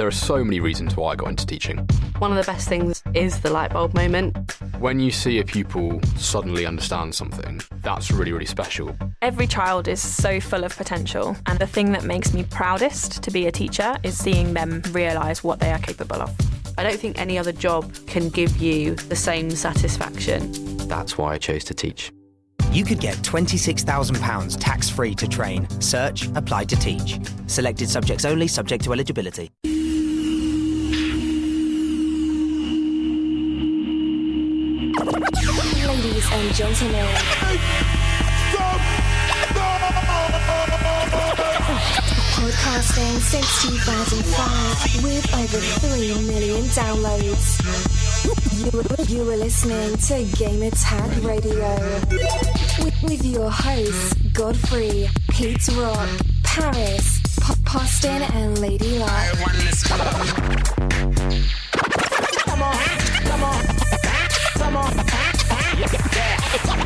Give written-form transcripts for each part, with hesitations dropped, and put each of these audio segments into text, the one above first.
there are so many reasons why I got into teaching. One of the best things is the light bulb moment. When you see a pupil suddenly understand something, that's really, really special. Every child is so full of potential, and the thing that makes me proudest to be a teacher is seeing them realise what they are capable of. I don't think any other job can give you the same satisfaction. That's why I chose to teach. You could get £26,000 tax-free to train. Search Apply to Teach. Selected subjects only, subject to eligibility. Ladies and gentlemen, podcasting since 2005 with over 3 million downloads. You are listening to Gamertag Radio with your hosts Godfrey, Pete Rock, Paris, Poston, and Lady Luck. Come on.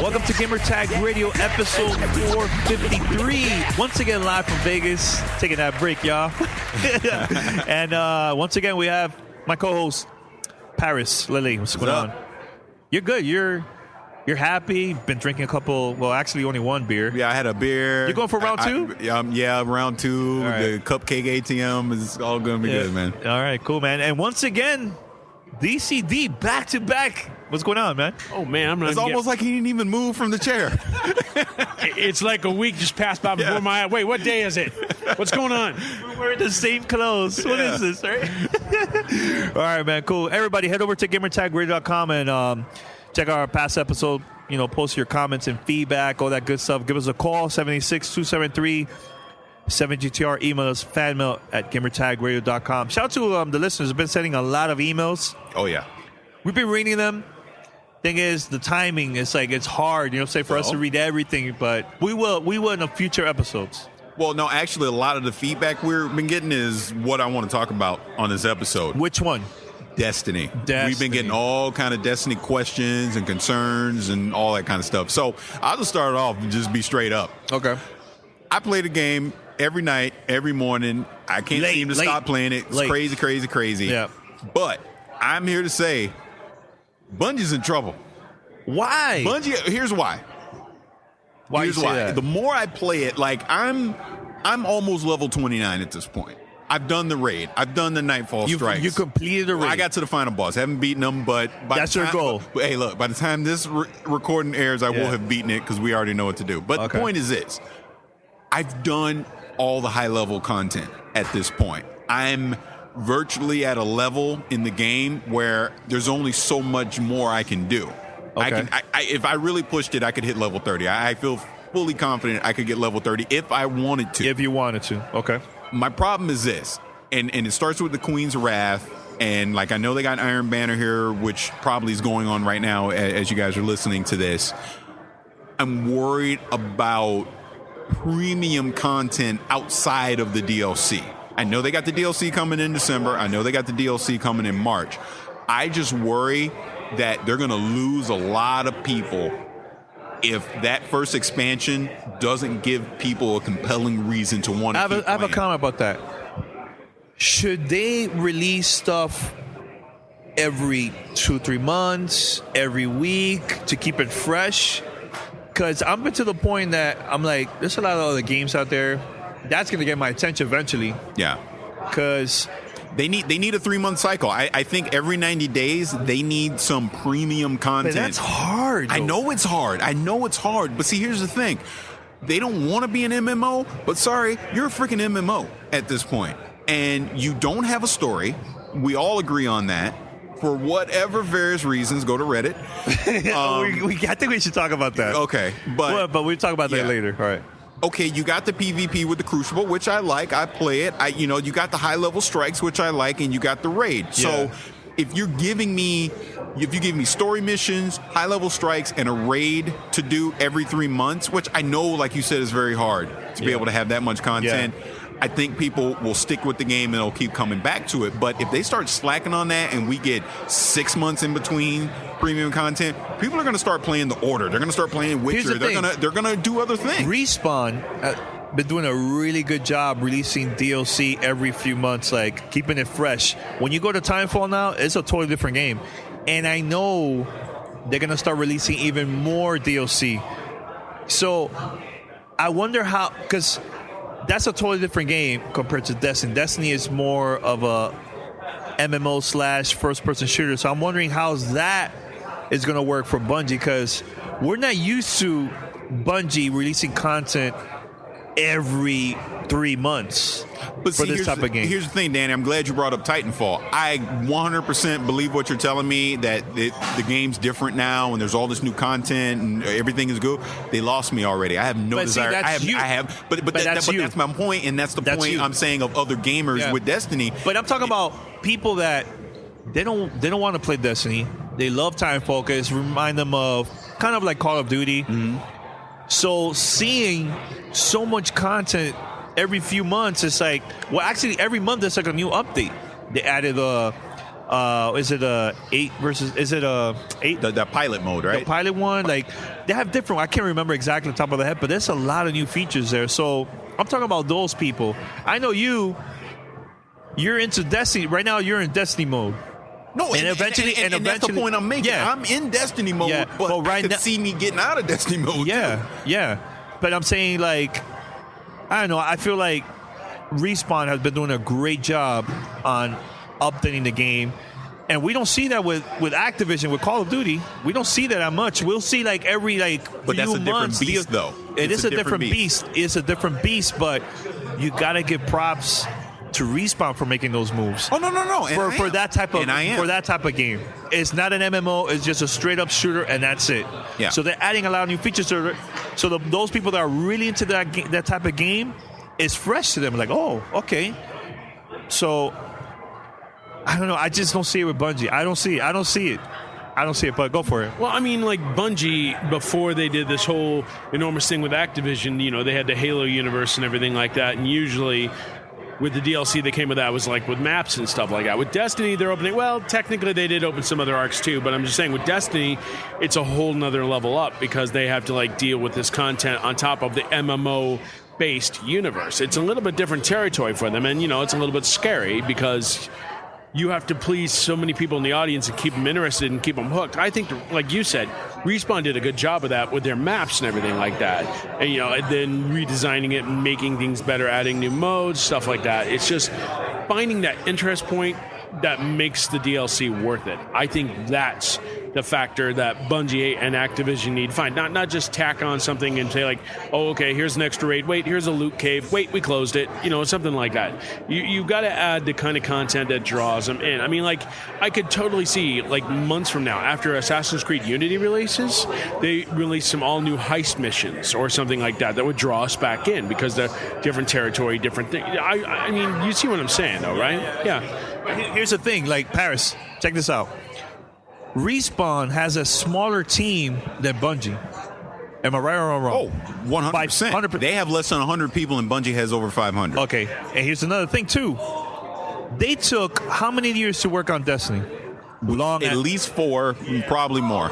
Welcome to Gamertag Radio episode 453. Once again, live from Vegas. Taking that break, y'all. And once again, we have my co-host, Paris. Lily, what's going on? You're good. You're happy. Been drinking a couple. Well, actually, only one beer. Yeah, I had a beer. You going for round two? Yeah, round two. Right. The cupcake ATM is all going to be good, man. All right, cool, man. And once again, DCD back to back. What's going on, man? Oh, man. It's almost like he didn't even move from the chair. It's like a week just passed by before my eyes. Wait, what day is it? What's going on? We're wearing the same clothes. What is this, right? All right, man. Cool. Everybody, head over to gamertagradio.com and check out our past episode. You know, post your comments and feedback, all that good stuff. Give us a call, 786-273-7GTR. Email us, fanmail@gamertagradio.com. Shout out to the listeners who've been sending a lot of emails. Oh, yeah. We've been reading them. Thing is, the timing is like it's hard, for us to read everything, but we will in the future episodes. Well, no, actually, a lot of the feedback we've been getting is what I want to talk about on this episode. Which one? Destiny. We've been getting all kind of Destiny questions and concerns and all that kind of stuff. So I'll just start it off and just be straight up. Okay. I play the game every night, every morning. I can't seem to stop playing it. It's crazy. Yeah. But I'm here to say, Bungie's in trouble. Why? Here's why. Here's why. The more I play it, I'm almost level 29 at this point. I've done the raid. I've done the Nightfall Strikes. You completed the raid. I got to the final boss. I haven't beaten them, but that's your goal. But, hey, look, by the time this recording airs, I will have beaten it because we already know what to do. But the point is this. I've done all the high-level content at this point. I'm virtually at a level in the game where there's only so much more I can do. Okay. If I really pushed it, I could hit level 30. I feel fully confident I could get level 30 if I wanted to. If you wanted to. Okay. My problem is this, and it starts with the Queen's Wrath, and I know they got Iron Banner here, which probably is going on right now as you guys are listening to this. I'm worried about premium content outside of the DLC. I know they got the DLC coming in December. I know they got the DLC coming in March. I just worry that they're going to lose a lot of people if that first expansion doesn't give people a compelling reason to want to keep playing. I have a comment about that. Should they release stuff every 2-3 months, every week to keep it fresh? Because I'm to the point that I'm like, there's a lot of other games out there. That's going to get my attention eventually. Yeah. Because they need a 3-month cycle. I think every 90 days they need some premium content. But that's hard. I know it's hard. But see, here's the thing. They don't want to be an MMO, but sorry, you're a freaking MMO at this point. And you don't have a story. We all agree on that. For whatever various reasons, go to Reddit. I think we should talk about that. Okay. But we'll talk about that later. All right. Okay, you got the PvP with the Crucible, which I like. I play it. You got the high-level strikes, which I like, and you got the raid. So if you give me story missions, high-level strikes, and a raid to do every 3 months, which I know, like you said, is very hard to be able to have that much content, I think people will stick with the game and they'll keep coming back to it. But if they start slacking on that and we get 6 months in between premium content, people are going to start playing The Order. They're going to start playing Witcher. They're going to do other things. Respawn, been doing a really good job releasing DLC every few months, like keeping it fresh. When you go to Timefall now, it's a totally different game. And I know they're going to start releasing even more DLC. So I wonder how, because that's a totally different game compared to Destiny. Destiny is more of a MMO / first-person shooter. So I'm wondering how that is going to work for Bungie, because we're not used to Bungie releasing content every 3 months but for this type of game. Here's the thing, Danny. I'm glad you brought up Titanfall. I 100% believe what you're telling me, that the game's different now and there's all this new content and everything is good. They lost me already. I have no desire. But that's my point, and that's the point I'm saying of other gamers with Destiny. But I'm talking about people that they don't want to play Destiny. They love Timefall because remind them of kind of like Call of Duty. Mm-hmm. So seeing so much content every few months, it's like, well, actually every month there's like a new update. They added is it a 8 versus, is it a 8? The pilot mode, right? The pilot one, like they have different, I can't remember exactly on top of the head, but there's a lot of new features there. So I'm talking about those people. I know you're into Destiny. Right now you're in Destiny mode. No, and eventually, that's the point I'm making. Yeah. I'm in Destiny mode, but right I could see me getting out of Destiny mode. Yeah. But I'm saying, like, I don't know. I feel like Respawn has been doing a great job on updating the game, and we don't see that with Activision, with Call of Duty. We don't see that much. We'll see like every but that's a different beast, though. It is a different beast. It's a different beast, but you got to give props to Respawn for making those moves. Oh no! For that type of game, it's not an MMO. It's just a straight up shooter, and that's it. Yeah. So they're adding a lot of new features to it. So those people that are really into that type of game, is fresh to them. Like, oh, okay. So I don't know. I just don't see it with Bungie. I don't see it. But go for it. Well, I mean, like Bungie, before they did this whole enormous thing with Activision, you know, they had the Halo universe and everything like that, and usually with the DLC that came with that was like with maps and stuff like that. With Destiny, they're opening, well, technically they did open some other arcs too, but I'm just saying with Destiny, it's a whole nother level up because they have to like deal with this content on top of the MMO-based universe. It's a little bit different territory for them, and, you know, it's a little bit scary because you have to please so many people in the audience and keep them interested and keep them hooked. I think, like you said, Respawn did a good job of that with their maps and everything like that. And, you know, and then redesigning it and making things better, adding new modes, stuff like that. It's just finding that interest point that makes the DLC worth it. I think that's the factor that Bungie and Activision need to find. Not just tack on something and say like, oh, okay, here's an extra raid. Wait, here's a loot cave. Wait, we closed it. You know, something like that. You've got to add the kind of content that draws them in. I mean, like, I could totally see, like, months from now, after Assassin's Creed Unity releases, they release some all-new heist missions or something like that would draw us back in because they're different territory, different thing. I mean, you see what I'm saying, though, right? Yeah. Here's the thing, like, Paris, check this out. Respawn has a smaller team than Bungie. Am I right or am I wrong? Oh, 100%. They have less than 100 people and Bungie has over 500. Okay, and here's another thing, too. They took how many years to work on Destiny? At least 4, probably more.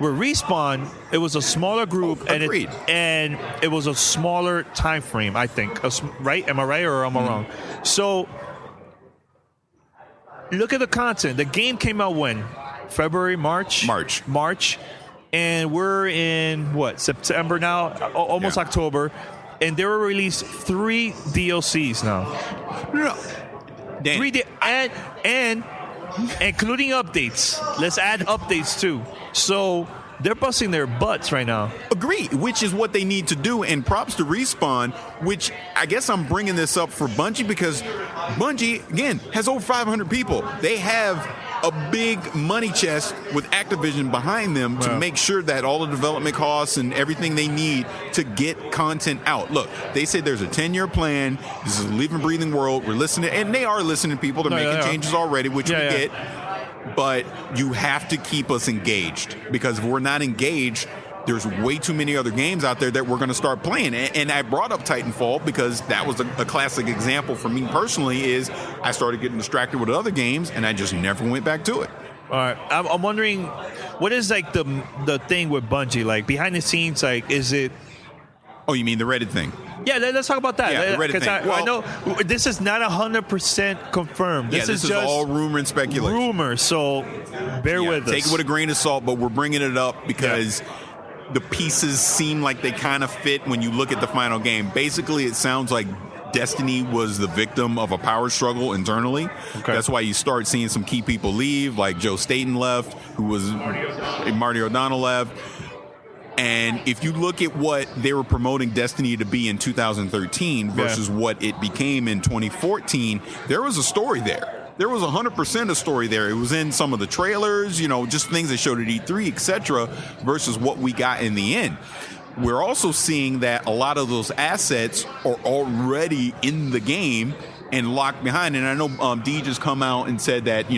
With Respawn, it was a smaller group, and it was a smaller time frame, I think. Right? Am I right or am I wrong? So look at the content. The game came out when? February, March? March. And we're in, what, September now? Almost October. And there were released 3 DLCs now. No. 3 and including updates. Let's add updates, too. So they're busting their butts right now. Agree, which is what they need to do. And props to Respawn, which I guess I'm bringing this up for Bungie because Bungie, again, has over 500 people. They have a big money chest with Activision behind them to make sure that all the development costs and everything they need to get content out. Look, they said there's a 10-year plan. This is a living, breathing world. We're listening, and they are listening to people. They're making changes already, which we get. But you have to keep us engaged because if we're not engaged, there's way too many other games out there that we're going to start playing. And I brought up Titanfall because that was a classic example for me personally is I started getting distracted with other games and I just never went back to it. All right. I'm wondering, what is like the thing with Bungie? Like behind the scenes, like is it... Oh, you mean the Reddit thing? Yeah, let's talk about that. Yeah, the Reddit thing. I know this is not 100% confirmed. This is just all rumor and speculation. Rumor, so bear with us. Take it with a grain of salt, but we're bringing it up because the pieces seem like they kind of fit when you look at the final game. Basically, it sounds like Destiny was the victim of a power struggle internally. Okay. That's why you start seeing some key people leave, like Joe Staten left, who was Marty O'Donnell left. And if you look at what they were promoting Destiny to be in 2013 versus what it became in 2014, there was a story there. There was 100% a story there. It was in some of the trailers, just things they showed at E3, etc., versus what we got in the end. We're also seeing that a lot of those assets are already in the game and locked behind. And I know Deej has come out and said that, a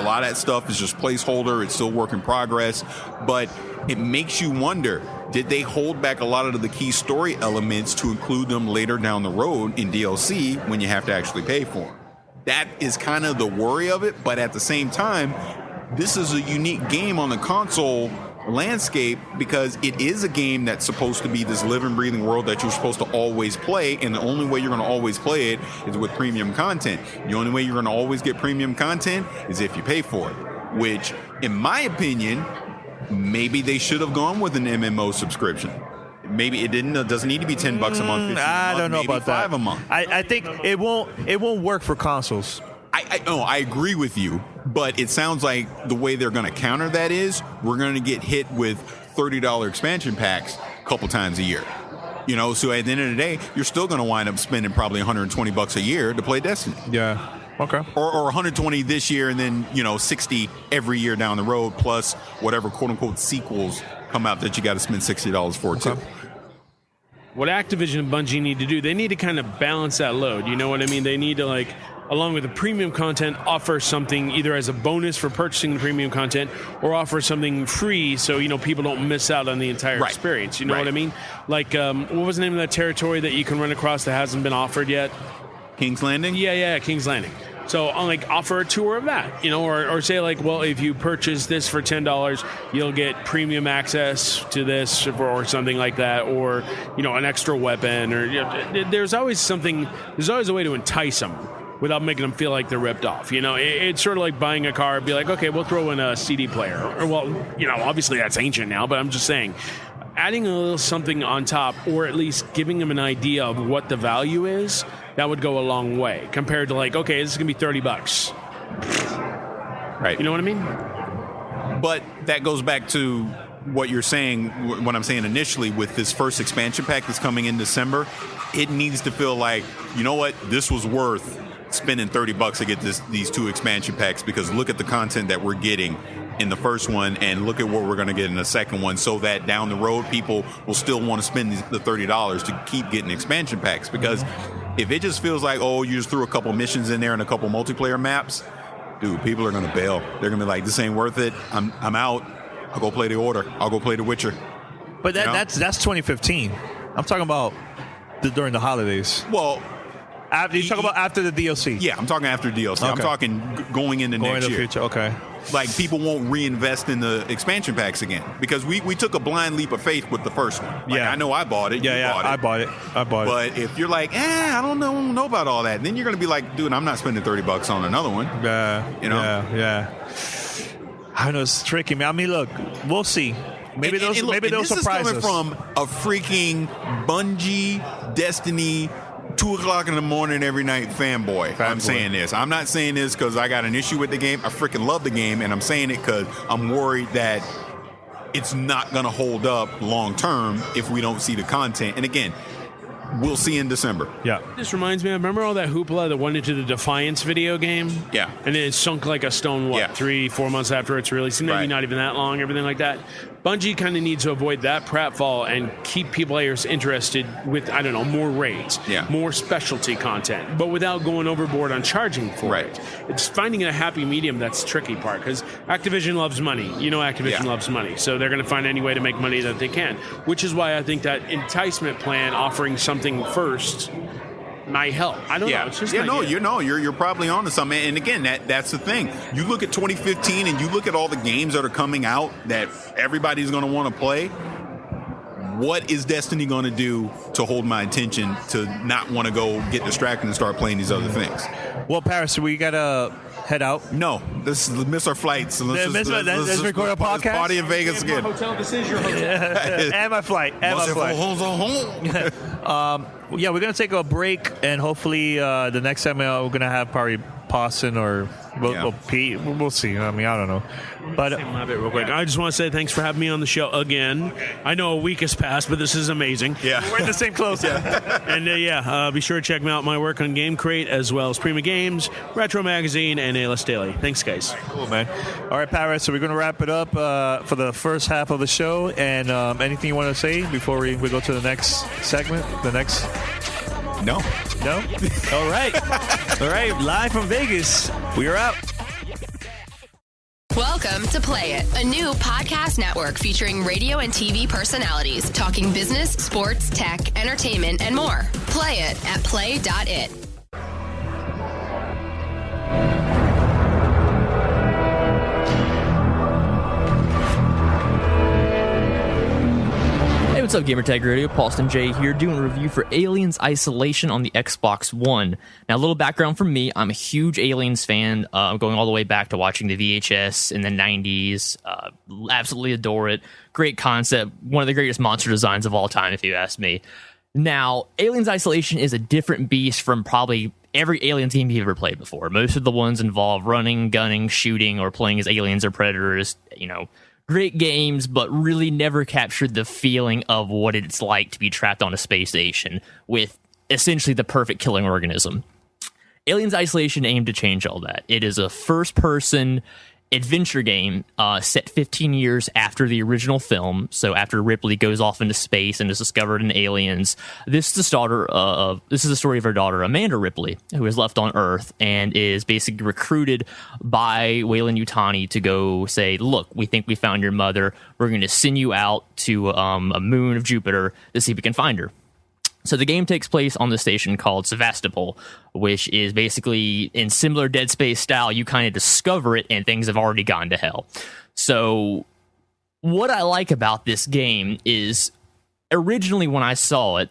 lot of that stuff is just placeholder. It's still work in progress. But it makes you wonder, did they hold back a lot of the key story elements to include them later down the road in DLC when you have to actually pay for them? That is kind of the worry of it. But at the same time, this is a unique game on the console landscape because it is a game that's supposed to be this living, breathing world that you're supposed to always play, and the only way you're going to always play it is with premium content. The only way you're going to always get premium content is if you pay for it, which, in my opinion, maybe they should have gone with an MMO subscription. Maybe it doesn't need to be $10 a month. I don't know about that. $5 a month. I think it won't work for consoles. I agree with you, but it sounds like the way they're going to counter that is we're going to get hit with $30 expansion packs a couple times a year. So at the end of the day, you're still going to wind up spending probably $120 a year to play Destiny. Yeah. Okay. Or 120 this year and then, 60 every year down the road, plus whatever quote unquote sequels come out that you got to spend $60 for too. What Activision and Bungie need to do, they need to kind of balance that load. You know what I mean? They need to, along with the premium content, offer something either as a bonus for purchasing the premium content or offer something free so, people don't miss out on the entire experience. You know what I mean? Like, what was the name of that territory that you can run across that hasn't been offered yet? King's Landing? Yeah, King's Landing. So, offer a tour of that, or say, well, if you purchase this for $10, you'll get premium access to this or something like that, or, an extra weapon, or there's always a way to entice them without making them feel like they're ripped off. It's sort of like buying a car and be like, okay, we'll throw in a CD player. Or, obviously that's ancient now, but I'm just saying, adding a little something on top, or at least giving them an idea of what the value is, that would go a long way compared to okay, this is going to be $30. Right. You know what I mean? But that goes back to what you're saying, what I'm saying initially with this first expansion pack that's coming in December. It needs to feel like, you know what, this was worth spending $30 to get these two expansion packs, because look at the content that we're getting in the first one and look at what we're going to get in the second one, so that down the road people will still want to spend the $30 to keep getting expansion packs. Because if it just feels like, oh, you just threw a couple missions in there and a couple multiplayer maps, dude, people are going to bail. They're going to be like, this ain't worth it. I'm out. I'll go play The Order. I'll go play The Witcher. But that's 2015. I'm talking about during the holidays. Well, you talk about after the DLC. Yeah, I'm talking after DLC. Okay. I'm talking going into next year. Future. Okay. People won't reinvest in the expansion packs again, because we took a blind leap of faith with the first one. I know I bought it. Yeah, bought it. I bought it. But if you're like, I don't know about all that, then you're going to be like, dude, I'm not spending $30 on another one. Yeah. I know it's tricky, man. I mean, look, we'll see. Maybe they'll surprise us. This is coming from a freaking Bungie, Destiny, 2 o'clock in the morning every night fanboy. I'm saying this. I'm not saying this because I got an issue with the game. I freaking love the game, and I'm saying it because I'm worried that it's not going to hold up long term if we don't see the content. And again, we'll see in December. Yeah. This reminds me, remember all that hoopla that went into the Defiance video game? Yeah. And it sunk like a stone, 3-4 months after its release? Maybe not even that long, everything like that. Bungie kind of needs to avoid that pratfall and keep players interested with, more raids, more specialty content, but without going overboard on charging for it. It's finding a happy medium that's the tricky part, because Activision loves money. Activision loves money, so they're going to find any way to make money that they can, which is why I think that enticement plan, offering something first, might help. I don't know. It's just you're probably onto something. And again, that's the thing. You look at 2015 and you look at all the games that are coming out that everybody's going to want to play. what is Destiny going to do to hold my attention to not want to go get distracted and start playing these other things? Well, Paris, we got to head out. No, let's miss our flights. Let's record a podcast. Party in Vegas again. Hotel, this is your hotel. And my flight. Yeah, we're going to take a break, and hopefully the next segment we're going to have probably Pawson or Pete. We'll see. I mean, I don't know. But real quick, I just want to say thanks for having me on the show again. I know a week has passed, but this is amazing. Yeah. We're in the same clothes. And be sure to check out my work on Game Crate, as well as Prima Games, Retro Magazine, and A-List Daily. Thanks, guys. Cool, man. All right, Paris, so we're going to wrap it up for the first half of the show. And anything you want to say before we go to the next segment? No? All right. Live from Vegas. We are out. Welcome to Play It, a new podcast network featuring radio and TV personalities talking business, sports, tech, entertainment, and more. Play it at play.it. Hey, what's up, Gamertag Radio? Paulston J here, doing a review for Aliens Isolation on the Xbox One. Now, a little background from me. I'm a huge Aliens fan, going all the way back to watching the VHS in the 90s. Absolutely adore it. Great concept. One of the greatest monster designs of all time, if you ask me. Now, Aliens Isolation is a different beast from probably every Aliens game you've ever played before. Most of the ones involve running, gunning, shooting, or playing as aliens or predators, great games, but really never captured the feeling of what it's like to be trapped on a space station with essentially the perfect killing organism. Aliens Isolation aimed to change all that. It is a first-person adventure game set 15 years after the original film. So after Ripley goes off into space and is discovered in Aliens, this is the story of her daughter Amanda Ripley, who is left on Earth and is basically recruited by Weyland-Yutani to go say, "Look, we think we found your mother. We're going to send you out to a moon of Jupiter to see if we can find her." So the game takes place on the station called Sevastopol, which is basically in similar Dead Space style. You kind of discover it and things have already gone to hell. So what I like about this game is originally when I saw it,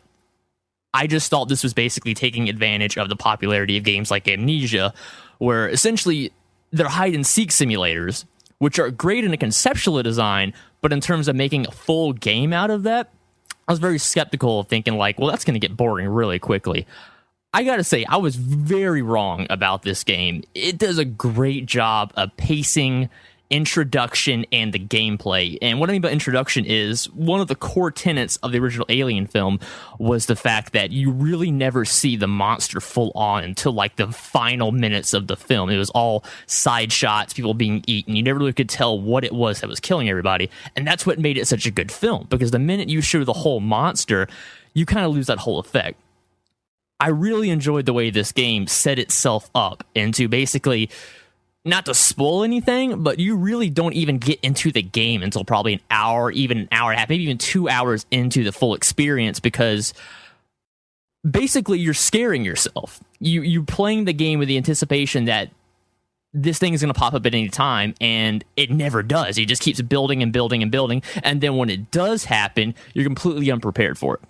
I just thought this was basically taking advantage of the popularity of games like Amnesia, where essentially they're hide and seek simulators, which are great in a conceptual design, but in terms of making a full game out of that, I was very skeptical of thinking that's going to get boring really quickly. I got to say, I was very wrong about this game. It does a great job of pacing, introduction, and the gameplay. And what I mean by introduction is one of the core tenets of the original Alien film was the fact that you really never see the monster full on until the final minutes of the film. It was all side shots, people being eaten. You never really could tell what it was that was killing everybody. And that's what made it such a good film, because the minute you show the whole monster, you kind of lose that whole effect. I really enjoyed the way this game set itself up into basically, not to spoil anything, but you really don't even get into the game until probably an hour, even an hour and a half, maybe even 2 hours into the full experience, because basically you're scaring yourself. You're playing the game with the anticipation that this thing is going to pop up at any time, and it never does. It just keeps building and building and building, and then when it does happen, you're completely unprepared for it.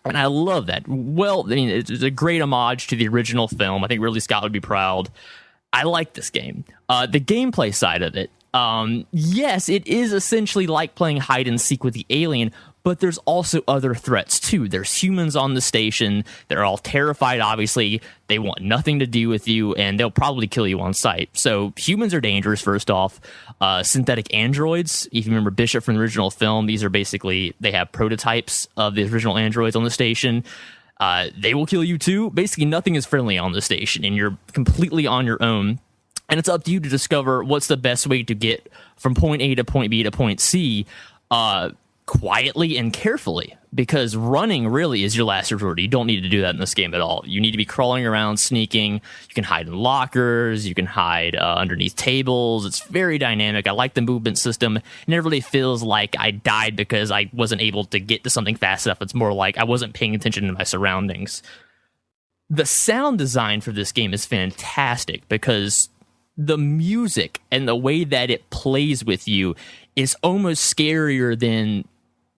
And I love that. Well, I mean, it's a great homage to the original film. I think Ridley Scott would be proud. I like this game. The gameplay side of it, yes, it is essentially like playing hide and seek with the alien, but there's also other threats too. There's humans on the station. They're all terrified, obviously. They want nothing to do with you, and they'll probably kill you on sight. So humans are dangerous, first off. Synthetic androids, if you remember Bishop from the original film, these are basically, they have prototypes of the original androids on the station. They will kill you too. Basically, nothing is friendly on the station, and you're completely on your own. And it's up to you to discover what's the best way to get from point A to point B to point C quietly and carefully, because running really is your last resort. You don't need to do that in this game at all. You need to be crawling around, sneaking. You can hide in lockers. You can hide underneath tables. It's very dynamic. I like the movement system. It never really feels like I died because I wasn't able to get to something fast enough. It's more like I wasn't paying attention to my surroundings. The sound design for this game is fantastic, because the music and the way that it plays with you is almost scarier than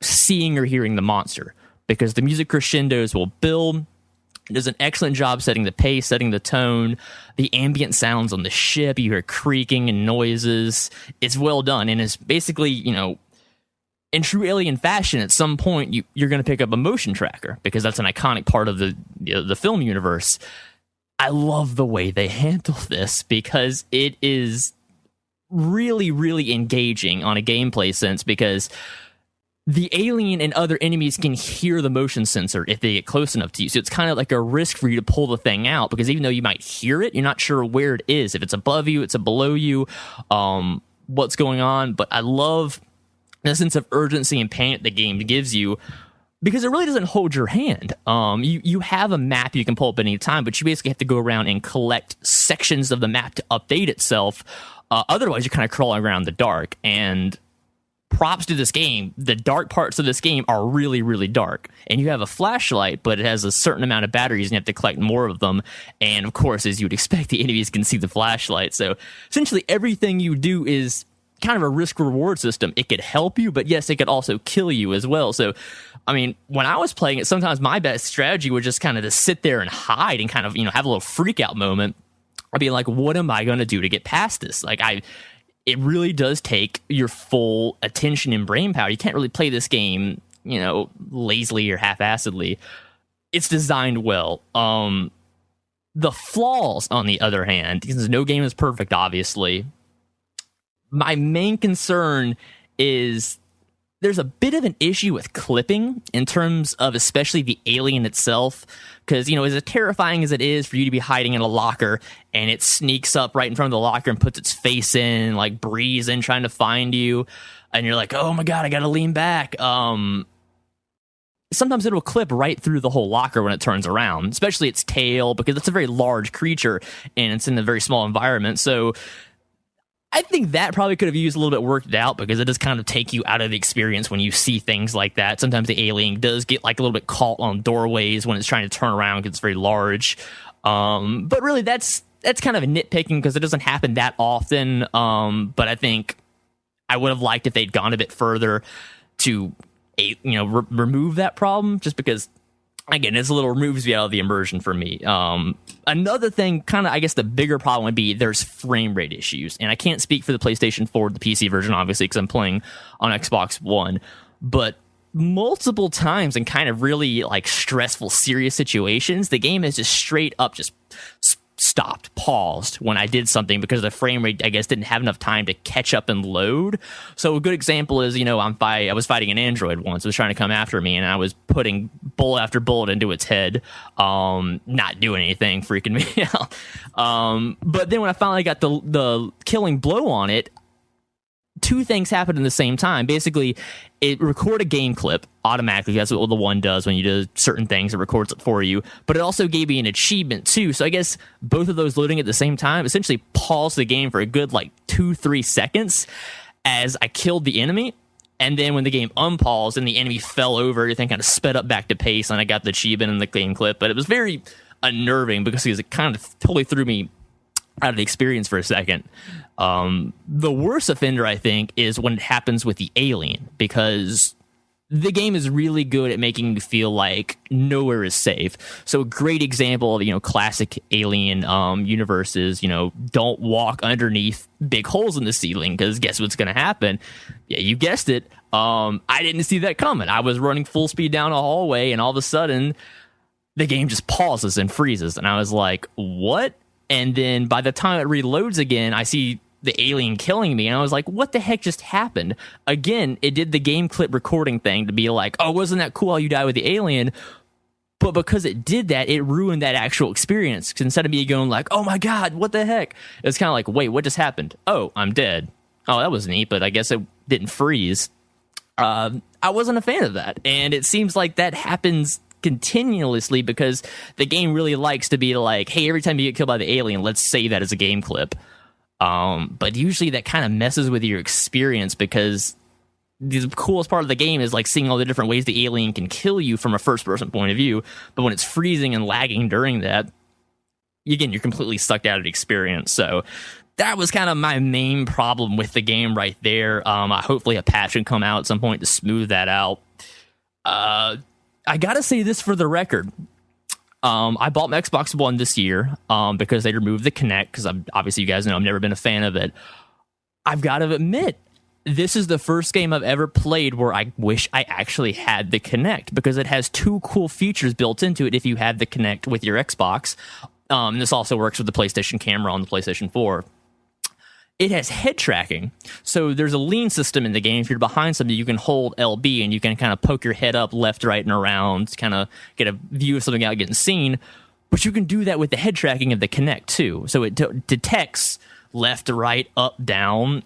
seeing or hearing the monster, because the music crescendos will build. It does an excellent job setting the pace, setting the tone, the ambient sounds on the ship. You hear creaking and noises. It's well done, and it's basically, in true Alien fashion, at some point you're going to pick up a motion tracker, because that's an iconic part of the film universe. I love the way they handle this, because it is really, really engaging on a gameplay sense, because the alien and other enemies can hear the motion sensor if they get close enough to you. So it's kind of like a risk for you to pull the thing out, because even though you might hear it, you're not sure where it is. If it's above you, it's below you, what's going on. But I love the sense of urgency and panic the game gives you, because it really doesn't hold your hand. You have a map you can pull up at any time, but you basically have to go around and collect sections of the map to update itself. Otherwise, you're kind of crawling around in the dark. And props to this game, the dark parts of this game are really, really dark. And you have a flashlight, but it has a certain amount of batteries, and you have to collect more of them. And of course, as you would expect, the enemies can see the flashlight. So essentially, everything you do is kind of a risk-reward system. It could help you, but yes, it could also kill you as well. So, I mean, when I was playing it, sometimes my best strategy was just kind of to sit there and hide and kind of, have a little freak-out moment. I'd be like, what am I going to do to get past this? It really does take your full attention and brain power. You can't really play this game, lazily or half-assedly. It's designed well. The flaws, on the other hand, because no game is perfect, obviously. My main concern is there's a bit of an issue with clipping in terms of especially the alien itself, because, as terrifying as it is for you to be hiding in a locker and it sneaks up right in front of the locker and puts its face in, like breathes in trying to find you, and you're like, oh my God, I gotta lean back. Sometimes it'll clip right through the whole locker when it turns around, especially its tail, because it's a very large creature and it's in a very small environment. So I think that probably could have used a little bit worked out, because it does kind of take you out of the experience when you see things like that. Sometimes the alien does get like a little bit caught on doorways when it's trying to turn around because it's very large. But really, that's kind of a nitpicking, because it doesn't happen that often. But I think I would have liked if they'd gone a bit further to, remove that problem, just because, again, it's a little removes me out of the immersion for me. Another thing, kind of, I guess the bigger problem would be there's frame rate issues. And I can't speak for the PlayStation 4, the PC version, obviously, because I'm playing on Xbox One. But multiple times in kind of really stressful, serious situations, the game is just straight up just stopped, paused when I did something, because the frame rate, I guess, didn't have enough time to catch up and load. So a good example is, I was fighting an android once. It was trying to come after me, and I was putting bullet after bullet into its head, not doing anything, freaking me out. But then when I finally got the killing blow on it, two things happened at the same time. Basically, it recorded a game clip automatically. That's what the one does when you do certain things. It records it for you. But it also gave me an achievement, too. So I guess both of those loading at the same time essentially paused the game for a good, 2-3 seconds as I killed the enemy. And then when the game unpaused and the enemy fell over, everything kind of sped up back to pace, and I got the achievement in the game clip. But it was very unnerving, because it kind of totally threw me out of the experience for a second. The worst offender, I think, is when it happens with the alien, because the game is really good at making you feel like nowhere is safe. So a great example of, classic alien universes, don't walk underneath big holes in the ceiling, because guess what's going to happen? Yeah, you guessed it. I didn't see that coming. I was running full speed down a hallway, and all of a sudden the game just pauses and freezes. And I was like, what? And then by the time it reloads again, I see the alien killing me, and I was like, what the heck just happened? Again, it did the game clip recording thing to be like, oh, wasn't that cool how you died with the alien? But because it did that, it ruined that actual experience. 'Cause instead of me going like, oh my God, what the heck? It's kind of like, wait, what just happened? Oh, I'm dead. Oh, that was neat, but I guess it didn't freeze. I wasn't a fan of that. And it seems like that happens continuously, because the game really likes to be like, hey, every time you get killed by the alien, let's save that as a game clip. But usually that kind of messes with your experience, because the coolest part of the game is seeing all the different ways the alien can kill you from a first person point of view. But when it's freezing and lagging during that, again, you're completely sucked out of the experience. So that was kind of my main problem with the game right there. Hopefully a patch can come out at some point to smooth that out. I gotta say this for the record. I bought my Xbox One this year because they removed the Kinect, because obviously you guys know I've never been a fan of it. I've got to admit, this is the first game I've ever played where I wish I actually had the Kinect, because it has two cool features built into it if you have the Kinect with your Xbox. This also works with the PlayStation camera on the PlayStation 4. It has head tracking. So there's a lean system in the game. If you're behind something, you can hold LB and you can kind of poke your head up left, right, and around to kind of get a view of something out getting seen. But you can do that with the head tracking of the Kinect too. So it detects left, right, up, down,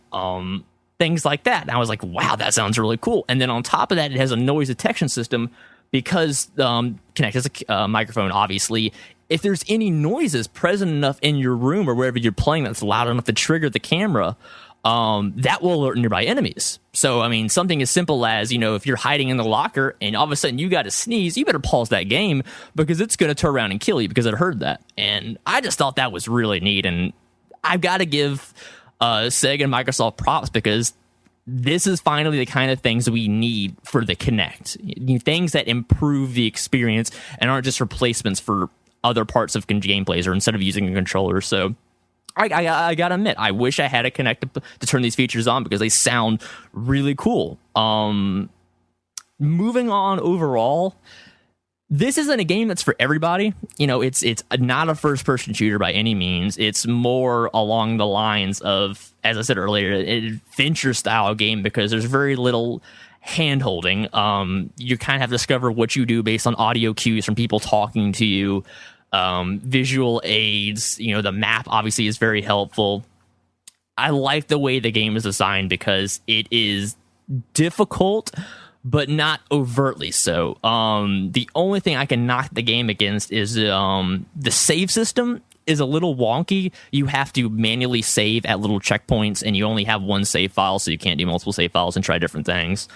things like that. And I was like, wow, that sounds really cool. And then on top of that, it has a noise detection system, because Kinect has a microphone, obviously. If there's any noises present enough in your room or wherever you're playing that's loud enough to trigger the camera, that will alert nearby enemies. So, I mean, something as simple as, if you're hiding in the locker and all of a sudden you got to sneeze, you better pause that game, because it's going to turn around and kill you because it heard that. And I just thought that was really neat. And I've got to give Sega and Microsoft props, because this is finally the kind of things we need for the Kinect. Things that improve the experience and aren't just replacements for other parts of gameplays, or instead of using a controller. So I gotta admit, I wish I had a Kinect to turn these features on, because they sound really cool. Moving on overall, this isn't a game that's for everybody. It's not a first-person shooter by any means. It's more along the lines of, as I said earlier, an adventure-style game, because there's very little hand-holding. You kind of have to discover what you do based on audio cues from people talking to you, visual aids. The map obviously is very helpful. I like the way the game is designed, because it is difficult, but not overtly so. The only thing I can knock the game against is the save system is a little wonky. You have to manually save at little checkpoints, and you only have one save file, so you can't do multiple save files and try different things.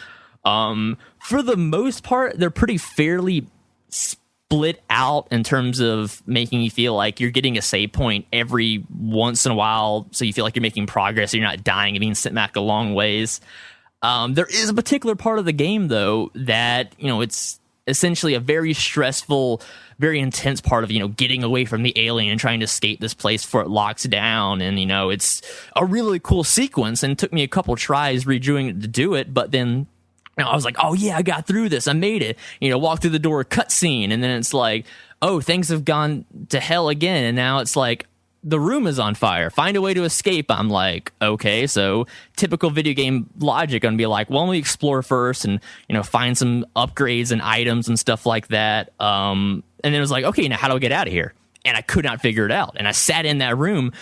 For the most part, they're pretty fairly split out in terms of making you feel like you're getting a save point every once in a while, so you feel like you're making progress, so you're not dying and being sent back a long ways. There is a particular part of the game, though, that, it's essentially a very stressful, very intense part of, getting away from the alien and trying to escape this place before it locks down. And, it's a really cool sequence, and it took me a couple tries redoing it to do it, but then I was like, oh yeah, I got through this. I made it. Walk through the door, cutscene, and then it's like, oh, things have gone to hell again, and now it's like, the room is on fire. Find a way to escape. I'm like, okay, so typical video game logic. I'm gonna be like, well, let me explore first and find some upgrades and items and stuff like that. And then it was like, okay, now how do I get out of here? And I could not figure it out. And I sat in that room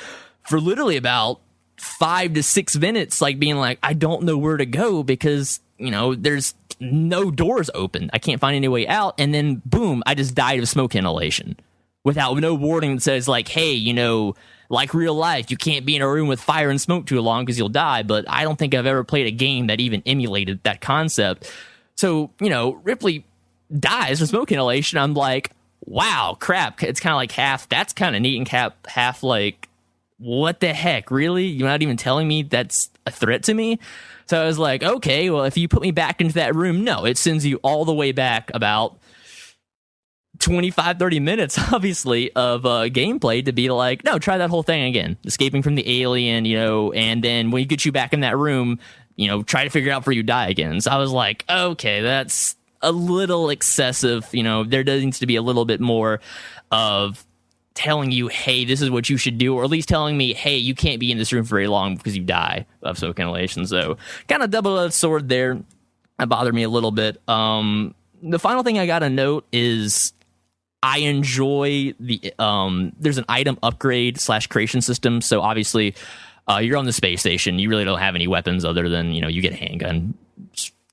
for literally about 5 to 6 minutes, like being like, I don't know where to go, because there's no doors open. I can't find any way out. And then boom, I just died of smoke inhalation. Without no warning that says like, hey, like real life, you can't be in a room with fire and smoke too long because you'll die. But I don't think I've ever played a game that even emulated that concept. So, Ripley dies from smoke inhalation. I'm like, wow, crap. It's kind of like half, that's kind of neat, and half like, what the heck? Really? You're not even telling me that's a threat to me? So I was like, okay, well, if you put me back into that room, no, it sends you all the way back about 25-30 minutes, obviously, of gameplay to be like, no, try that whole thing again, escaping from the alien, and then when you get you back in that room, try to figure out before you die again. So I was like, okay, that's a little excessive. There does needs to be a little bit more of telling you, hey, this is what you should do, or at least telling me, hey, you can't be in this room for very long because you die of smoke inhalation. So kind of double-edged sword there. That bothered me a little bit. The final thing I got to note is I enjoy the there's an item upgrade / creation system. So obviously you're on the space station. You really don't have any weapons other than, you get a handgun.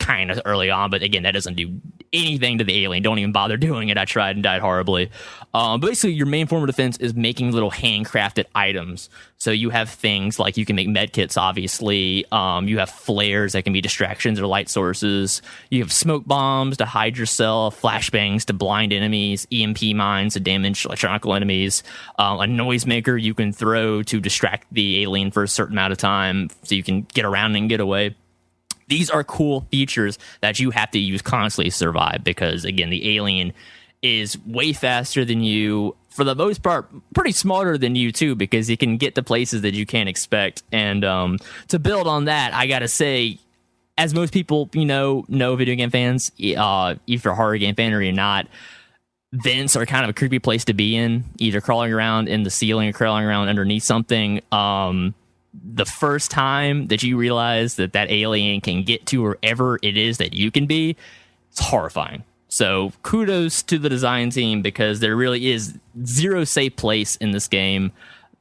kind of early on, but again, that doesn't do anything to the alien. Don't even bother doing it. I tried and died horribly. Basically, your main form of defense is making little handcrafted items. So you have things like you can make med kits, obviously. You have flares that can be distractions or light sources. You have smoke bombs to hide yourself, flashbangs to blind enemies, EMP mines to damage electronic enemies, a noisemaker you can throw to distract the alien for a certain amount of time so you can get around and get away. These are cool features that you have to use constantly to survive because, again, the alien is way faster than you. For the most part, pretty smarter than you, too, because it can get to places that you can't expect. And to build on that, I got to say, as most people, know video game fans, if you're a horror game fan or you're not, vents are kind of a creepy place to be in, either crawling around in the ceiling or crawling around underneath something. The first time that you realize that alien can get to wherever it is that you can be, it's horrifying. So kudos to the design team because there really is zero safe place in this game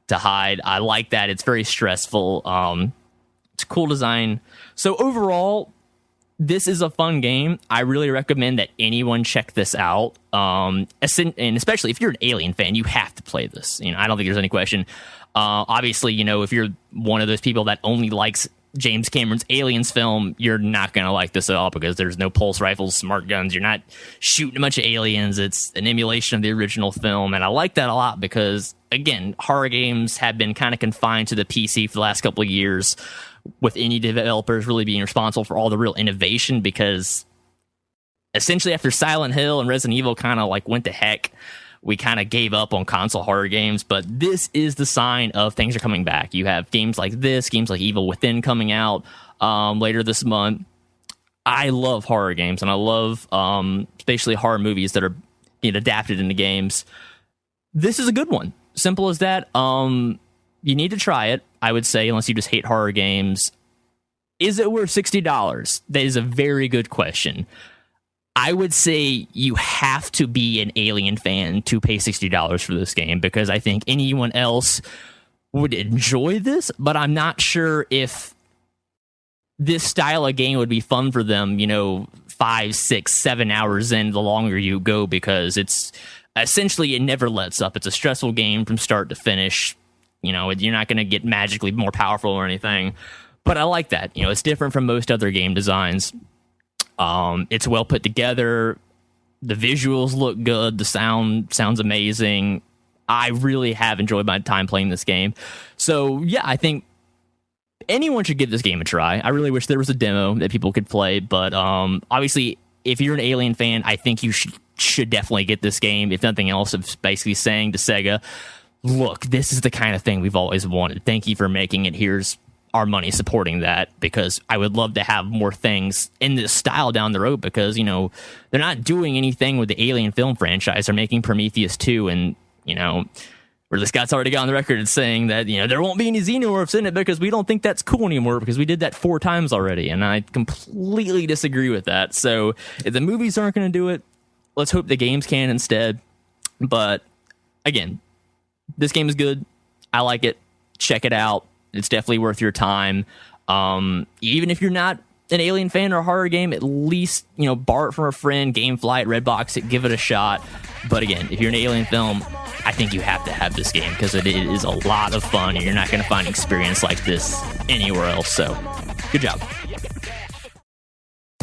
to hide. I like that. It's very stressful. It's a cool design. So overall, this is a fun game. I really recommend that anyone check this out. And especially if you're an Alien fan, you have to play this. I don't think there's any question. Obviously, if you're one of those people that only likes James Cameron's Aliens film, you're not going to like this at all because there's no pulse rifles, smart guns. You're not shooting a bunch of aliens. It's an emulation of the original film. And I like that a lot because, again, horror games have been kind of confined to the PC for the last couple of years, with indie developers really being responsible for all the real innovation because essentially after Silent Hill and Resident Evil kind of went to heck, we kind of gave up on console horror games, but this is the sign of things are coming back. You have games like this, games like Evil Within coming out later this month. I love horror games, and I love especially horror movies that are being adapted into games. This is a good one. Simple as that. You need to try it, I would say, unless you just hate horror games. Is it worth $60? That is a very good question. I would say you have to be an Alien fan to pay $60 for this game because I think anyone else would enjoy this, but I'm not sure if this style of game would be fun for them, 5, 6, 7 hours in the longer you go because it's essentially it never lets up. It's a stressful game from start to finish. You're not going to get magically more powerful or anything, but I like that. It's different from most other game designs. It's well put together. The visuals look good. The sounds amazing. I really have enjoyed my time playing this game. So, yeah, I think anyone should give this game a try. I really wish there was a demo that people could play. But obviously, if you're an Alien fan, I think you should definitely get this game. If nothing else, it's basically saying to Sega, look, this is the kind of thing we've always wanted. Thank you for making it. Here's our money supporting that because I would love to have more things in this style down the road because, they're not doing anything with the Alien film franchise. They're making Prometheus 2 and, Ridley Scott's already got on the record and saying that, there won't be any xenomorphs in it because we don't think that's cool anymore because we did that 4 times already. And I completely disagree with that. So if the movies aren't going to do it, let's hope the games can instead. But again, this game is good. I like it. Check it out. It's definitely worth your time. Even if you're not an Alien fan or a horror game, at least, borrow it from a friend, Gamefly, Redbox it, give it a shot. But again, if you're an Alien film, I think you have to have this game because it is a lot of fun and you're not going to find an experience like this anywhere else. So, good job.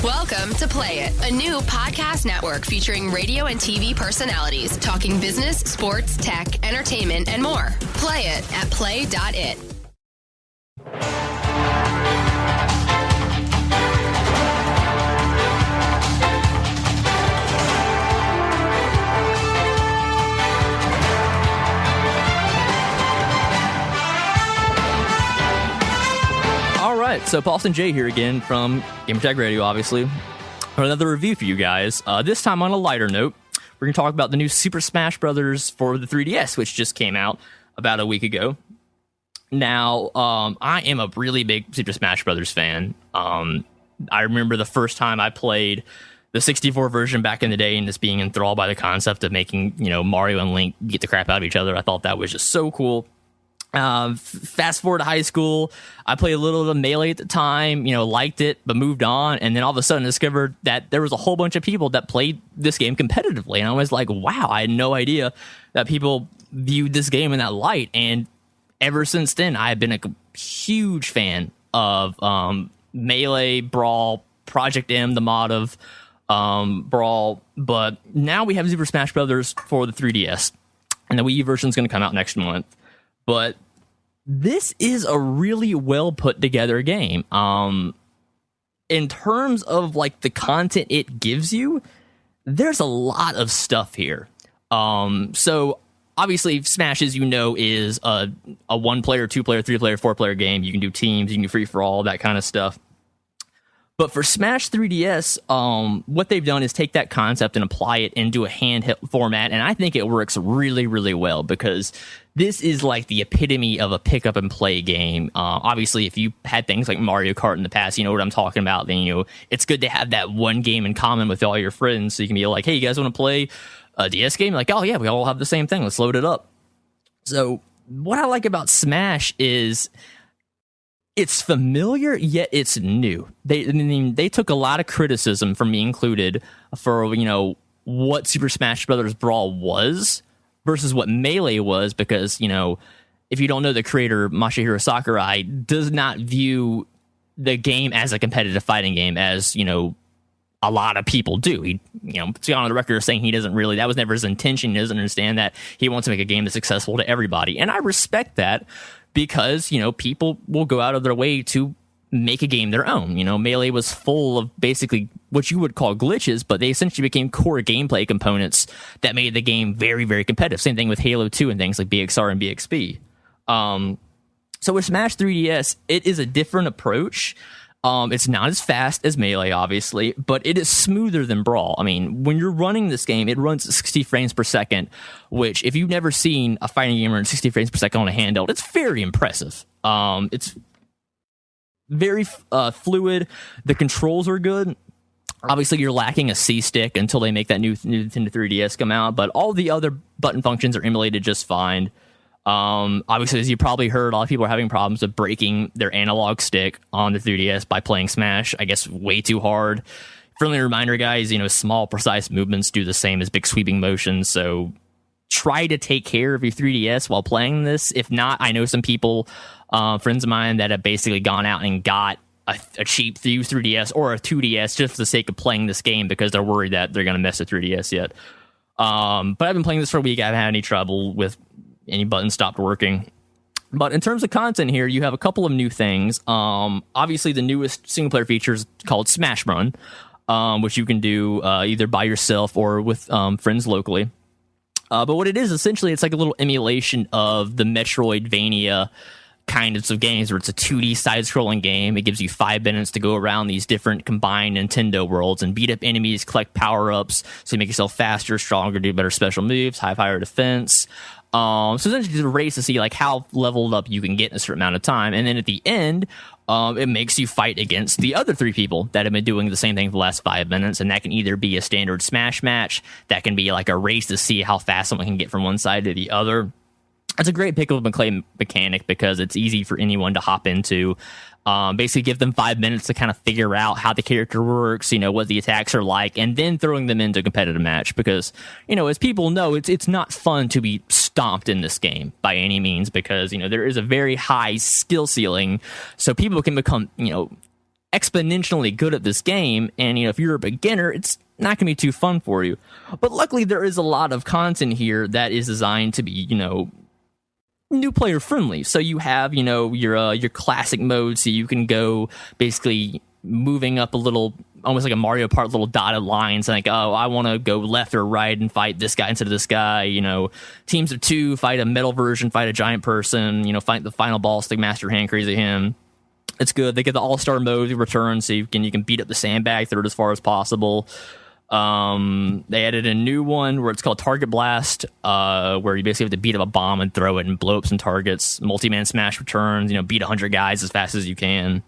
Welcome to Play It, a new podcast network featuring radio and TV personalities talking business, sports, tech, entertainment, and more. Play it at play.it. All right, so Paulson J here again from Gamertag Radio, obviously, for another review for you guys. This time on a lighter note, we're going to talk about the new Super Smash Brothers for the 3DS, which just came out about a week ago. Now, I am a really big Super Smash Brothers fan. I remember the first time I played the 64 version back in the day and just being enthralled by the concept of making, Mario and Link get the crap out of each other. I thought that was just so cool. Fast forward to high school, I played a little of Melee at the time, liked it, but moved on. And then all of a sudden discovered that there was a whole bunch of people that played this game competitively. And I was like, wow, I had no idea that people viewed this game in that light. And ever since then, I've been a huge fan of Melee, Brawl, Project M, the mod of Brawl. But now we have Super Smash Brothers for the 3DS. And the Wii U version is going to come out next month. But this is a really well put together game. In terms of like the content it gives you, there's a lot of stuff here. So obviously Smash, as you know, is a 1-player, 2-player, 3-player, 4-player game. You can do teams, you can do free for all, that kind of stuff. But for Smash 3DS, what they've done is take that concept and apply it into a handheld format, and I think it works really, really well because this is like the epitome of a pick-up-and-play game. Obviously, if you had things like Mario Kart in the past, you know what I'm talking about, then it's good to have that one game in common with all your friends, so you can be like, hey, you guys want to play a DS game? Like, oh, yeah, we all have the same thing. Let's load it up. So what I like about Smash is it's familiar, yet it's new. They took a lot of criticism from me included for, what Super Smash Brothers Brawl was versus what Melee was, because, if you don't know, the creator, Masahiro Sakurai, does not view the game as a competitive fighting game as, a lot of people do. He, it's on the record saying he doesn't really, that was never his intention. He doesn't understand that. He wants to make a game that's accessible to everybody. And I respect that. Because, people will go out of their way to make a game their own. Melee was full of basically what you would call glitches, but they essentially became core gameplay components that made the game very, very competitive. Same thing with Halo 2 and things like BXR and BXB. So with Smash 3DS, it is a different approach. It's not as fast as Melee, obviously, but it is smoother than Brawl. I mean, when you're running this game, it runs at 60 frames per second, which if you've never seen a fighting game run 60 frames per second on a handheld, it's very impressive. It's very fluid. The controls are good. Obviously, you're lacking a C-stick until they make that new Nintendo 3DS come out, but all the other button functions are emulated just fine. Obviously, as you probably heard, a lot of people are having problems with breaking their analog stick on the 3DS by playing Smash, I guess, way too hard. Friendly reminder, guys, small, precise movements do the same as big sweeping motions, so try to take care of your 3DS while playing this. If not, I know some people, friends of mine, that have basically gone out and got a cheap 3DS or a 2DS just for the sake of playing this game because they're worried that they're going to mess the 3DS yet. But I've been playing this for a week. I haven't had any trouble with any buttons stopped working. But in terms of content here, you have a couple of new things. Obviously, the newest single-player feature is called Smash Run, which you can do either by yourself or with friends locally. But what it is, essentially, it's like a little emulation of the Metroidvania kinds of games where it's a 2D side-scrolling game. It gives you 5 minutes to go around these different combined Nintendo worlds and beat up enemies, collect power-ups, so you make yourself faster, stronger, do better special moves, higher defense. So essentially it's a race to see like how leveled up you can get in a certain amount of time. And then at the end, it makes you fight against the other 3 people that have been doing the same thing for the last 5 minutes. And that can either be a standard Smash match, that can be like a race to see how fast someone can get from one side to the other. It's a great pick-up-and-play mechanic because it's easy for anyone to hop into. Basically give them 5 minutes to kind of figure out how the character works, what the attacks are like, and then throwing them into a competitive match because, as people know, it's not fun to be stomped in this game by any means because, there is a very high skill ceiling, so people can become, exponentially good at this game, and, if you're a beginner, it's not going to be too fun for you. But luckily, there is a lot of content here that is designed to be, new player friendly. So you have, your classic mode, so you can go basically moving up a little, almost like a Mario Kart, little dotted lines, like, oh, I want to go left or right and fight this guy instead of this guy. Teams of 2, fight a metal version, fight a giant person, fight the final boss, stick master hand, crazy him. It's good. They get the all-star mode return, so you can beat up the sandbag, throw it as far as possible. They added a new one where it's called Target Blast, where you basically have to beat up a bomb and throw it and blow up some targets. Multi-man smash returns, beat 100 guys as fast as you can.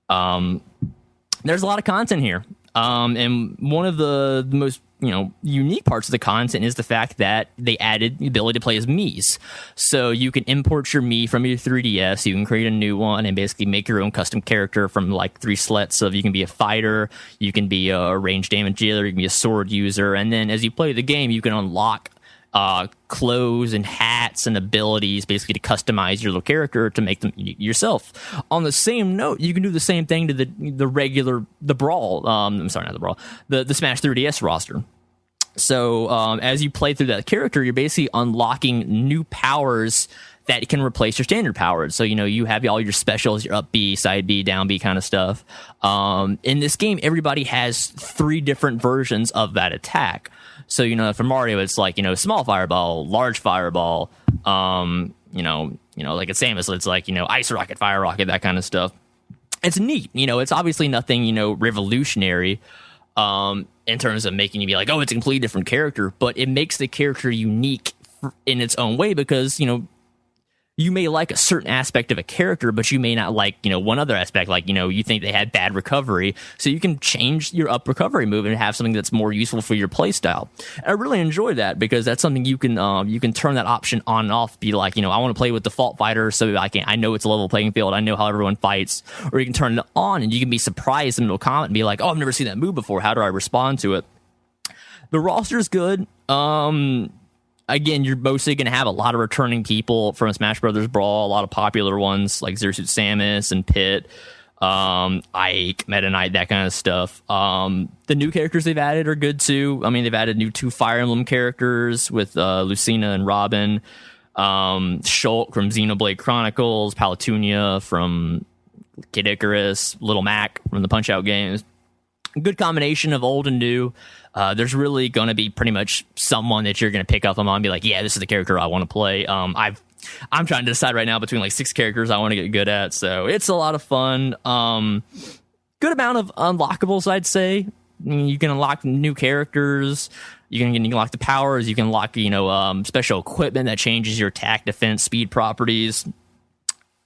There's a lot of content here. And one of the most unique parts of the content is the fact that they added the ability to play as Miis. So you can import your Mii from your 3DS, you can create a new one and basically make your own custom character from like 3 slets of you can be a fighter, you can be a ranged damage dealer, you can be a sword user, and then as you play the game, you can unlock clothes and hats and abilities basically to customize your little character to make them yourself. On the same note, you can do the same thing to the Brawl, I'm sorry, not the Brawl, the Smash 3DS roster. So as you play through that character, you're basically unlocking new powers that can replace your standard powers. So, you have all your specials, your up B, side B, down B kind of stuff. In this game, everybody has 3 different versions of that attack. So, for Mario, it's like, small fireball, large fireball, like at Samus, it's like, ice rocket, fire rocket, that kind of stuff. It's neat. It's obviously nothing, revolutionary in terms of making you be like, oh, it's a completely different character, but it makes the character unique in its own way because, you may like a certain aspect of a character, but you may not like, one other aspect, like, you think they had bad recovery. So you can change your up recovery move and have something that's more useful for your playstyle. And I really enjoy that because that's something you can turn that option on and off, be like, I want to play with default fighter so I know it's a level playing field. I know how everyone fights. Or you can turn it on and you can be surprised in the middle of comment and be like, oh, I've never seen that move before. How do I respond to it? The roster's good. Again, you're mostly going to have a lot of returning people from Smash Brothers Brawl, a lot of popular ones like Zero Suit Samus and Pit, Ike, Meta Knight, that kind of stuff. The new characters they've added are good too. I mean, they've added new 2 Fire Emblem characters with Lucina and Robin, Shulk from Xenoblade Chronicles, Palutena from Kid Icarus, Little Mac from the Punch-Out games. Good combination of old and new. There's really going to be pretty much someone that you're going to pick up on and be like, yeah, this is the character I want to play. I'm trying to decide right now between like 6 characters I want to get good at. So it's a lot of fun. Good amount of unlockables, I'd say. I mean, you can unlock new characters. You can unlock the powers. You can unlock, special equipment that changes your attack, defense, speed properties.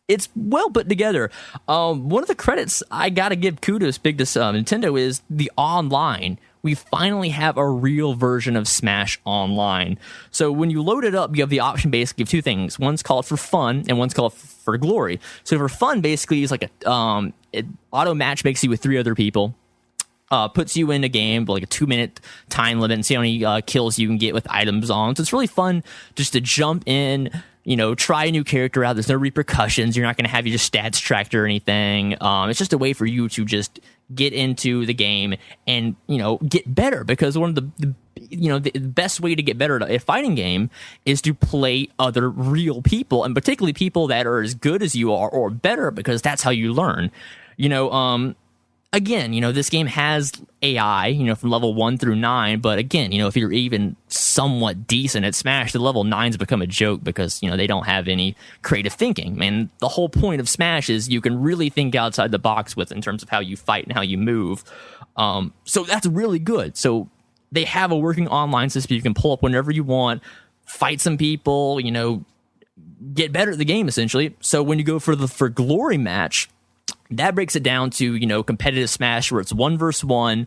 It's well put together. One of the credits I gotta give kudos big to Nintendo is the online. We finally have a real version of Smash Online. So when you load it up, you have the option basically of 2 things. One's called for fun, and one's called for glory. So for fun, basically, is like it auto match makes you with 3 other people. Puts you in a game like a 2-minute time limit and see how many kills you can get with items on. So it's really fun just to jump in, try a new character out. There's no repercussions. You're not going to have your stats tracked or anything. It's just a way for you to just get into the game and, get better, because one of the best way to get better at a fighting game is to play other real people, and particularly people that are as good as you are or better, because that's how you learn. Again, this game has AI, from level 1 through 9. But again, if you're even somewhat decent at Smash, the level 9s become a joke because, they don't have any creative thinking. And the whole point of Smash is you can really think outside the box in terms of how you fight and how you move. So that's really good. So they have a working online system you can pull up whenever you want, fight some people, get better at the game, essentially. So when you go for glory match, that breaks it down to, competitive Smash where it's 1 versus 1.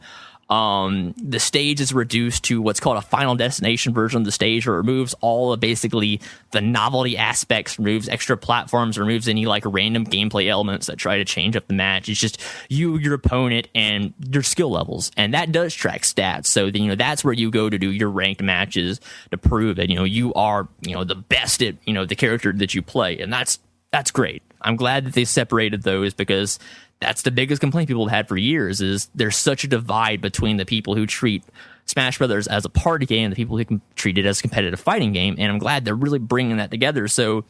The stage is reduced to what's called a final destination version of the stage, where it removes all of basically the novelty aspects, removes extra platforms, removes any like random gameplay elements that try to change up the match. It's just you, your opponent, and your skill levels. And that does track stats. So, that's where you go to do your ranked matches to prove that, you are, the best at, the character that you play. And that's great. I'm glad that they separated those, because that's the biggest complaint people have had for years, is there's such a divide between the people who treat Smash Brothers as a party game and the people who can treat it as a competitive fighting game. And I'm glad they're really bringing that together. So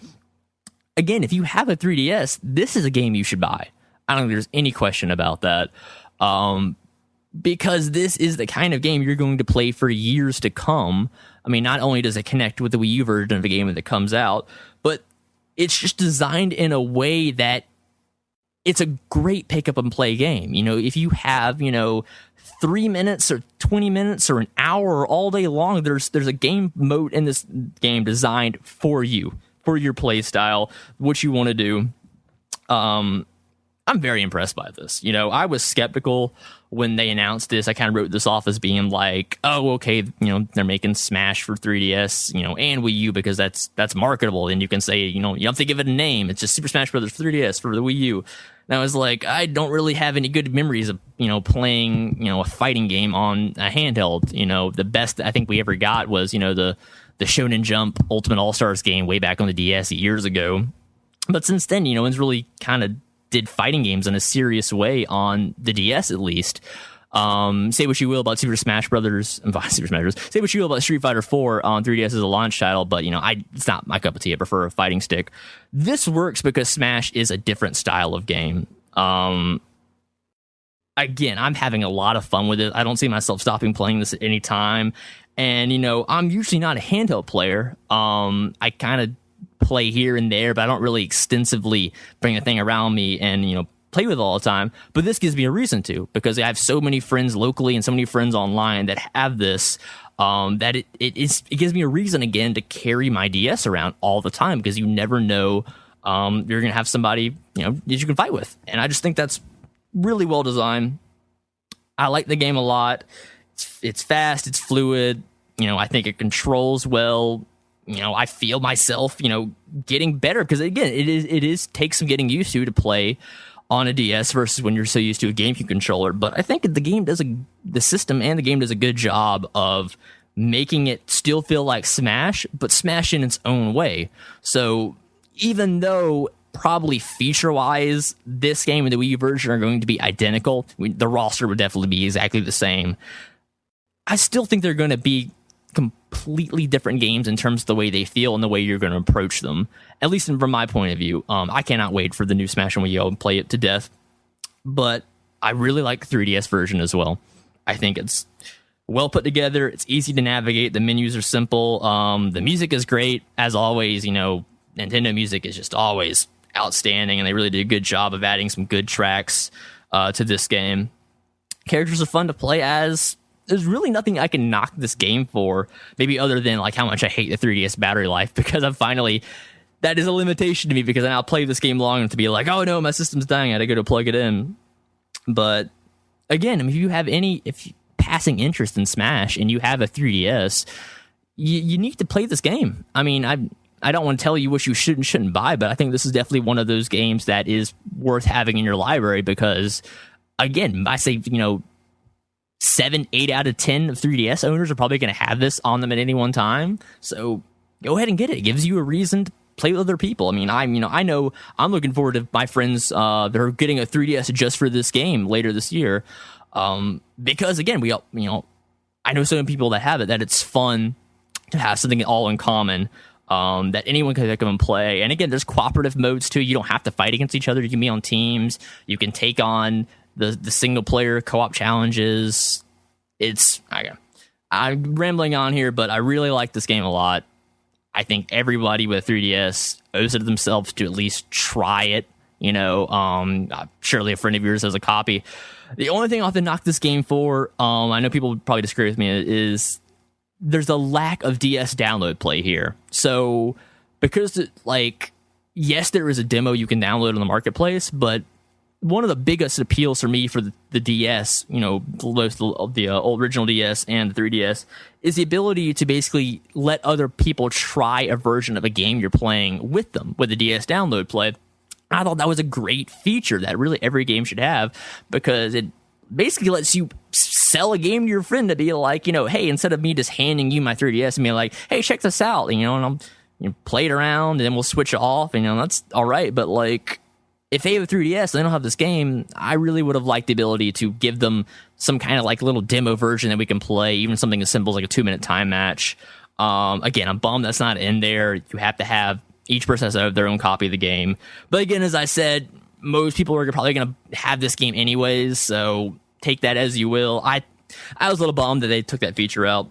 again, if you have a 3DS, this is a game you should buy. I don't think there's any question about that. Because this is the kind of game you're going to play for years to come. I mean, not only does it connect with the Wii U version of the game that comes out, but it's just designed in a way that it's a great pick up and play game. If you have, 3 minutes or 20 minutes or an hour or all day long, there's a game mode in this game designed for you, for your play style, what you want to do. I'm very impressed by this. You know, I was skeptical when they announced this. I kind of wrote this off as being like, oh, okay, you know, they're making Smash for 3DS, you know, and Wii U because that's marketable. And you can say, you know, you don't have to give it a name. It's just Super Smash Brothers 3DS for the Wii U. And I was like, I don't really have any good memories of, you know, playing, you know, a fighting game on a handheld. You know, the best I think we ever got was, you know, the Shonen Jump Ultimate All-Stars game way back on the DS years ago. But since then, you know, it's really kind of did fighting games in a serious way on the DS, at least. Say what you will about Super Smash Brothers. Say what you will about Street Fighter 4 on 3DS as a launch title, but, you know, it's not my cup of tea. I prefer a fighting stick. This works because Smash is a different style of game. Again, I'm having a lot of fun with it. I don't see myself stopping playing this at any time. And, you know, I'm usually not a handheld player. I kind of play here and there, but I don't really extensively bring a thing around me and, you know, play with it all the time. But this gives me a reason to, because I have so many friends locally and so many friends online that have this, that it gives me a reason again to carry my DS around all the time, because you never know you're gonna have somebody, you know, that you can fight with. And I just think that's really well designed. I like the game a lot. It's fast, it's fluid, you know, I think it controls well. You know, I feel myself, you know, getting better, because again, it takes some getting used to play on a DS versus when you're so used to a GameCube controller. But I think the system and the game does a good job of making it still feel like Smash, but Smash in its own way. So even though probably feature-wise, this game and the Wii U version are going to be identical, the roster would definitely be exactly the same, I still think they're going to be completely different games in terms of the way they feel and the way you're going to approach them, at least from my point of view. I cannot wait for the new Smash on Wii U and play it to death, but I really like the 3DS version as well. I think it's well put together, it's easy to navigate, the menus are simple, the music is great, as always. You know, Nintendo music is just always outstanding, and they really did a good job of adding some good tracks to this game. Characters are fun to play as. There's really nothing I can knock this game for, maybe other than like how much I hate the 3DS battery life, because that is a limitation to me, because I now play this game long enough to be like, oh no, my system's dying, I gotta go to plug it in. But again, I mean, if you have any passing interest in Smash and you have a 3DS, you need to play this game. I mean, I don't want to tell you what you should and shouldn't buy, but I think this is definitely one of those games that is worth having in your library, because again, I say, you know, 7-8 out of 10 of 3DS owners are probably going to have this on them at any one time. So go ahead and get it. It gives you a reason to play with other people. I mean, I know I'm looking forward to my friends that are getting a 3DS just for this game later this year. Because again, I know so many people that have it, that it's fun to have something all in common, that anyone can come and play. And again, there's cooperative modes too. You don't have to fight against each other. You can be on teams. You can take on the single player co-op challenges. I'm rambling on here, but I really like this game a lot. I think everybody with a 3DS owes it to themselves to at least try it. You know, surely a friend of yours has a copy. The only thing I'll have to knock this game for, I know people would probably disagree with me, is there's a lack of DS download play here. So because yes, there is a demo you can download on the marketplace, but one of the biggest appeals for me for the DS, you know, both the original DS and the 3DS, is the ability to basically let other people try a version of a game you're playing with them with the DS download play. I thought that was a great feature that really every game should have, because it basically lets you sell a game to your friend to be like, you know, hey, instead of me just handing you my 3DS and being like, hey, check this out, you know, and I'll play it around and then we'll switch it off, and, you know, that's all right. But like, if they have a 3DS and they don't have this game, I really would have liked the ability to give them some kind of like little demo version that we can play, even something as simple as like a 2-minute time match. Again, I'm bummed that's not in there. You have to have, each person has to have their own copy of the game. But again, as I said, most people are probably going to have this game anyways, so take that as you will. I was a little bummed that they took that feature out.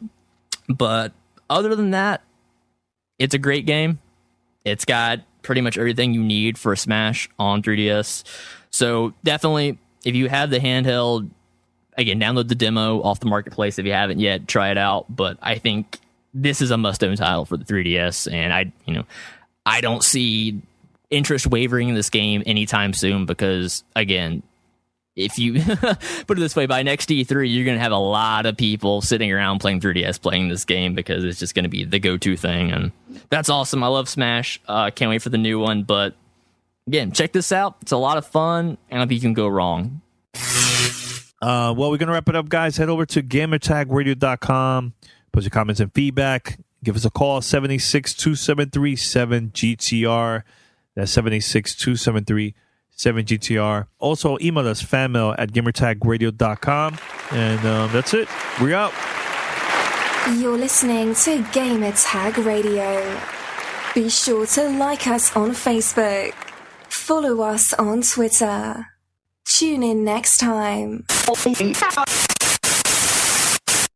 But other than that, it's a great game. It's got pretty much everything you need for a Smash on 3DS. So definitely, if you have the handheld, again, download the demo off the marketplace. If you haven't yet, try it out. But I think this is a must-own title for the 3DS, and I don't see interest wavering in this game anytime soon because, again, if you put it this way, by next E3, you're going to have a lot of people sitting around playing 3DS playing this game because it's just going to be the go-to thing. And that's awesome. I love Smash. Can't wait for the new one. But again, check this out. It's a lot of fun. I don't think you can go wrong. Well, we're going to wrap it up, guys. Head over to gamertagradio.com. Put your comments and feedback. Give us a call, 786-273-7GTR. That's 786-273-7GTR. Also, email us, fanmail at gamertagradio.com. And that's it. We're out. You're listening to Gamertag Radio. Be sure to like us on Facebook. Follow us on Twitter. Tune in next time.